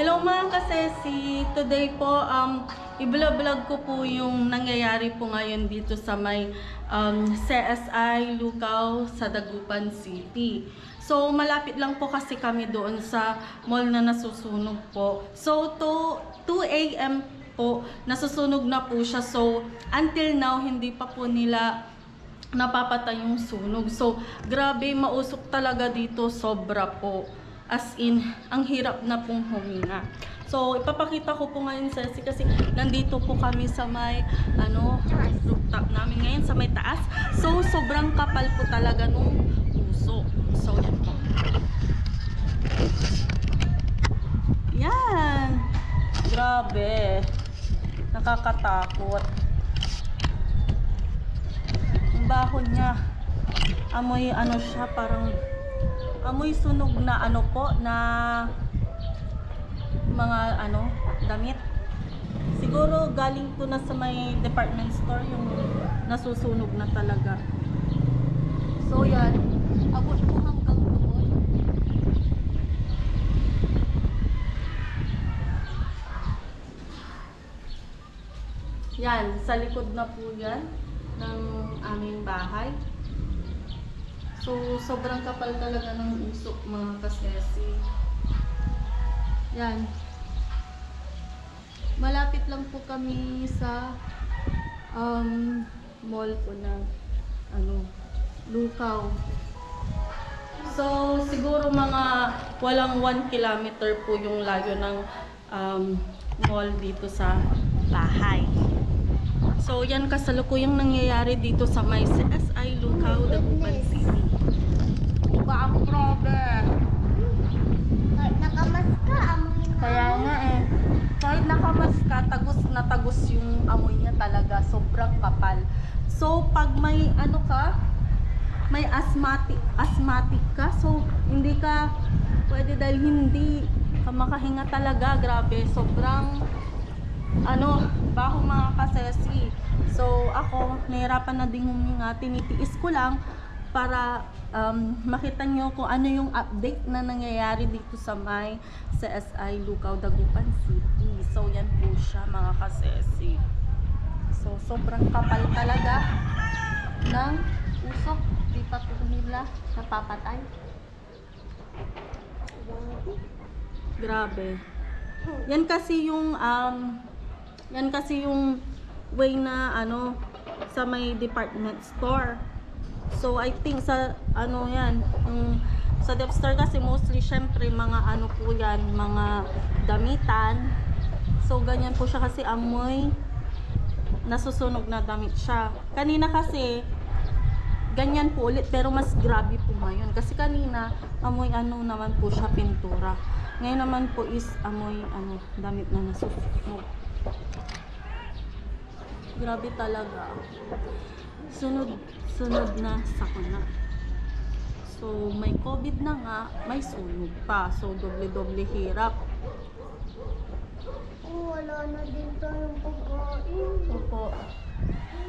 Hello mga kasesi! Today po, i-vlog ko po yung nangyayari po ngayon dito sa may CSI Lucao sa Dagupan City. So, malapit lang po kasi kami doon sa mall na nasusunog po. So, 2 AM po, nasusunog na po siya. So, until now, hindi pa po nila napapatay yung sunog. So, grabe, mausok talaga dito, sobra po. As in, ang hirap na pong huminga. So, ipapakita ko po ngayon kasi nandito po kami sa may rooftop namin ngayon sa may taas. So, sobrang kapal po talaga nung usok. So, yan po. Yan. Grabe. Nakakatakot. Ang baho niya. Amoy siya, parang amoy sunog na na mga damit. Siguro galing to na sa may department store yung nasusunog na talaga. So yan, abot po hanggang doon. Yan, sa likod na po yan ng aming bahay. So, sobrang kapal talaga ng usok mga kasesi. Yan. Malapit lang po kami sa mall po ng Lucao. So, siguro mga walang 1 kilometer po yung layo ng mall dito sa bahay. So, yan kasalukuyang nangyayari dito sa may CSI Lucao, Dagupan City. Ang grabe. Kahit nakamas ka, amoy na. Kaya nga kahit nakamas ka, tagos na tagos yung amoy niya talaga. Sobrang kapal. So, pag may may asthmatic ka, so hindi ka pwede dahil hindi ka makahinga talaga. Grabe, sobrang baho mga kasesi. So, ako, nahirapan na din huminga. Tinitiis ko lang para makita nyo kung ano yung update na nangyayari dito sa may CSI Lucao, Dagupan City. So, yan po siya mga kasesi. So, sobrang kapal talaga ng usok. Di pa po nila napapatay. Grabe. Yan kasi yung way na sa may department store. So I think sa yan, sa dep store kasi mostly syempre mga po yan, mga damitan. So ganyan po siya kasi amoy nasusunog na damit siya. Kanina kasi ganyan po ulit pero mas grabe po ngayon kasi kanina amoy naman po siya, pintura. Ngayon naman po is amoy damit na nasusunog. Grabe talaga. Sunod na sakuna. So, may COVID na nga, may sunog pa. So, doble-doble hirap. Wala na din tayong pagkain. Opo.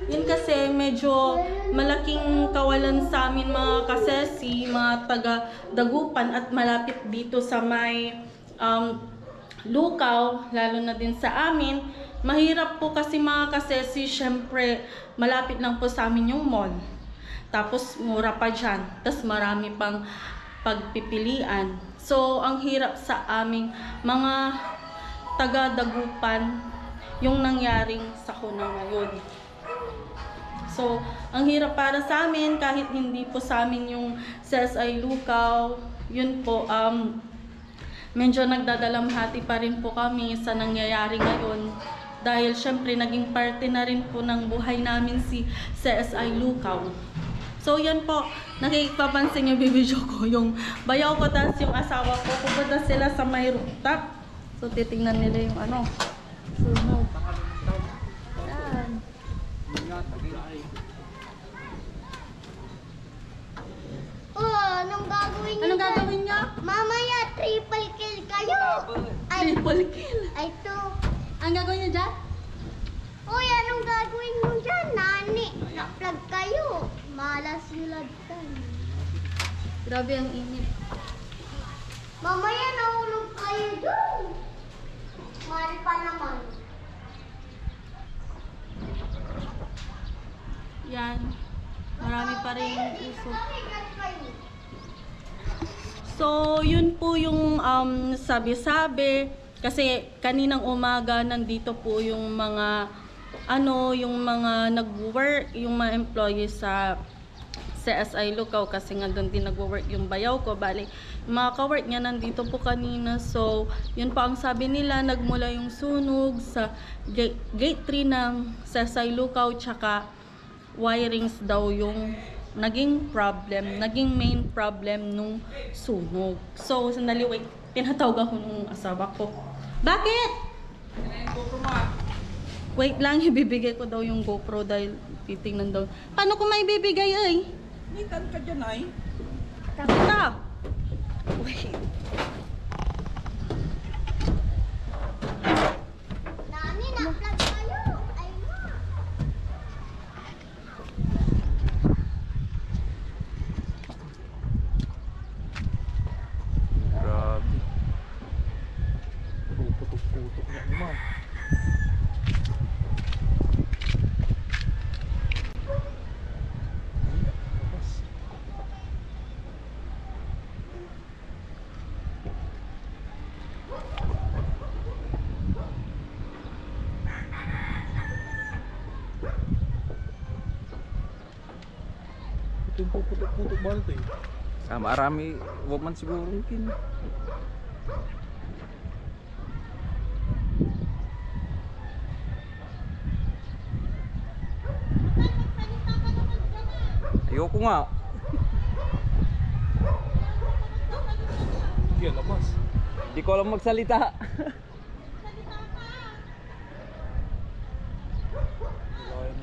Yun kasi medyo malaking kawalan sa amin mga kasesi, mga taga Dagupan at malapit dito sa may Lucao, lalo na din sa amin. Mahirap po kasi mga kasesi, syempre malapit lang po sa amin yung mall. Tapos mura pa dyan. Tapos marami pang pagpipilian. So, ang hirap sa aming mga taga-Dagupan yung nangyaring sakuna ngayon. So, ang hirap para sa amin kahit hindi po sa amin yung CSI Lucao. Yun po, medyo nagdadalamhati pa rin po kami sa nangyayari ngayon. Dahil syempre naging parte na rin po ng buhay namin si CSI Lucao. So yan po, nakikipapansin yung bibidyo ko, yung bayaw ko tapos yung asawa ko, pupunta sila sa may rooftop. So titingnan nila yung sunog. Yan. Anong gagawin niyo? Anong gagawin niya? Mamaya, triple kill kayo. Triple kill. Ay, to. Ang gagawin niya dyan? Uy, anong gagawin mo dyan? Nani, na-plug kayo. Malas yulad ka. Grabe ang init. Mamaya nahulog kayo dun. pa naman. Yan. Marami pa rin usok. So, yun po yung sabi-sabi. Kasi kaninang umaga nandito po yung mga yung mga nag-work, yung mga employees sa CSI Lucao kasi nga doon din nag-work yung bayaw ko. Bali, mga ka-work niya nandito po kanina. So, yun po ang sabi nila, nagmula yung sunog sa gate 3 ng CSI Lucao, tsaka wirings daw yung naging main problem nung sunog. So, sandali, wait. Pinatawag ako nung asawa ko. Bakit? Wait lang, ibibigay ko daw yung GoPro dahil titingnan daw. Paano ko may bibigay ay? Nitan ka dyan ay. Tara! Wait. Nani, na-vlog kayo. Ay ma. Grabe. Putok-putok na naman. Ito yung puputok-putok ba ito eh? Marami, wag man siguro kin. Ayoko nga. Hindi labas. Hindi ko alam magsalita.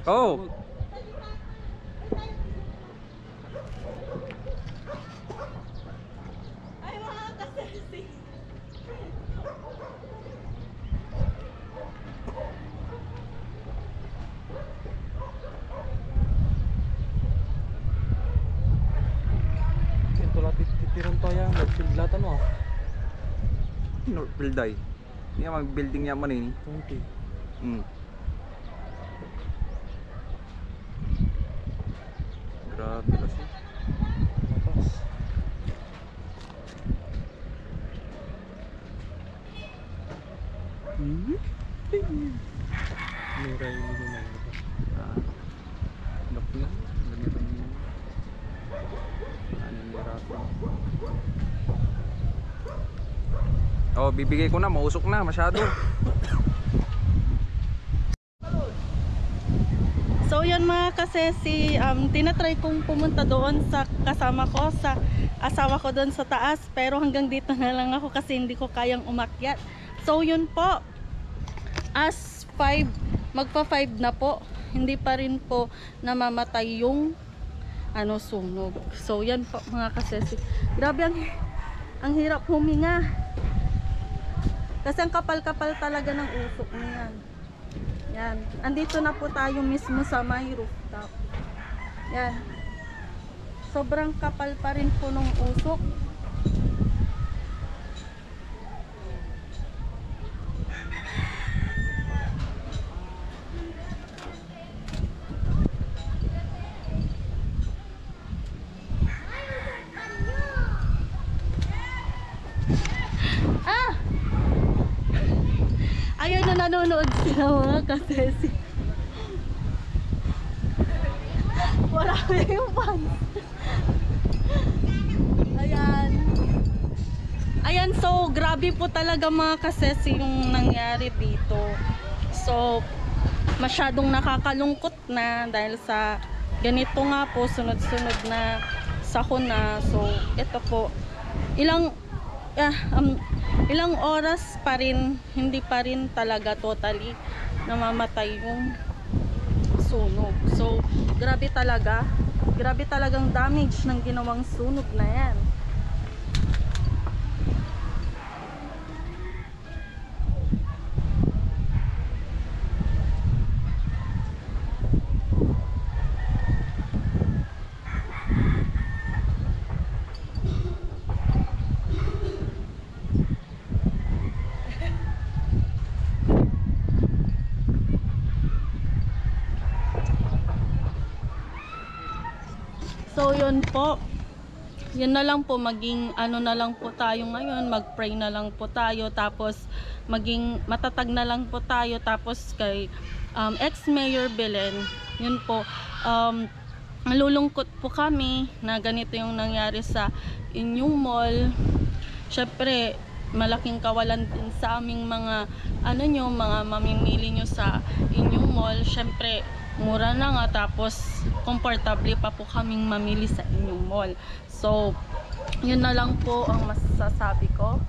Oh. Ay, mga kasesi. Ito lang titiran tayo. Nagpildlatan mo. Pilday. Hindi nga mag-building niya man eh. Okay. Grabe kasi. Matas. Muray dito na ito. Lock niya. Ganito niya. Ano yung rato. Oh, bibigay ko na. Mausok na. Masyado. So yan mga kasesi, tinatry kong pumunta doon sa kasama ko, sa asawa ko doon sa taas, pero hanggang dito na lang ako kasi hindi ko kayang umakyat. So yun po, as 5, magpa 5 na po, hindi pa rin po namamatay yung sunog. So yan po mga kasesi, grabe ang hirap huminga kasi ang kapal-kapal talaga ng usok niyan. Yan. Andito na po tayo mismo sa may rooftop. Yan. Sobrang kapal pa rin po ng usok. Ah! Ayun na nanonood sila mga kasesi. Wala na yung fans. Ayan. Ayan, so grabe po talaga mga kasesi yung nangyari dito. So, masyadong nakakalungkot na dahil sa ganito nga po, sunod-sunod na sakuna. So, ito po, ilang oras pa rin, hindi pa rin talaga totally namamatay yung sunog. So, grabe talagang damage ng ginawang sunog na yan. ayun po, yun na lang po, maging ano na lang po tayo ngayon, mag-pray na lang po tayo, tapos maging matatag na lang po tayo. Tapos kay ex-mayor Belen, yun po, nalulungkot po kami na ganito yung nangyari sa inyong mall. Syempre malaking kawalan din sa aming mga ano nyo, mga mamimili nyo sa inyong mall. Syempre mura na nga, tapos komportable pa po kaming mamili sa inyong mall. So yun na lang po ang masasabi ko.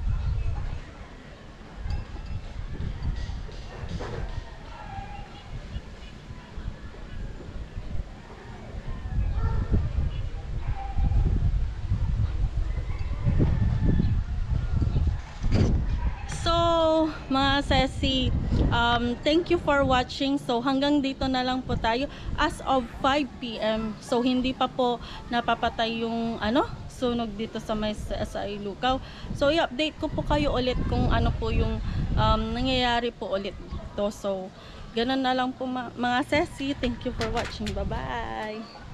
So, mga sesi, thank you for watching. So, hanggang dito na lang po tayo as of 5 PM. So, hindi pa po napapatay yung sunog dito sa may CSI Lucaw. So, i-update ko po kayo ulit kung ano po yung nangyayari po ulit dito. So, ganun na lang po mga sesi. Thank you for watching. Bye-bye!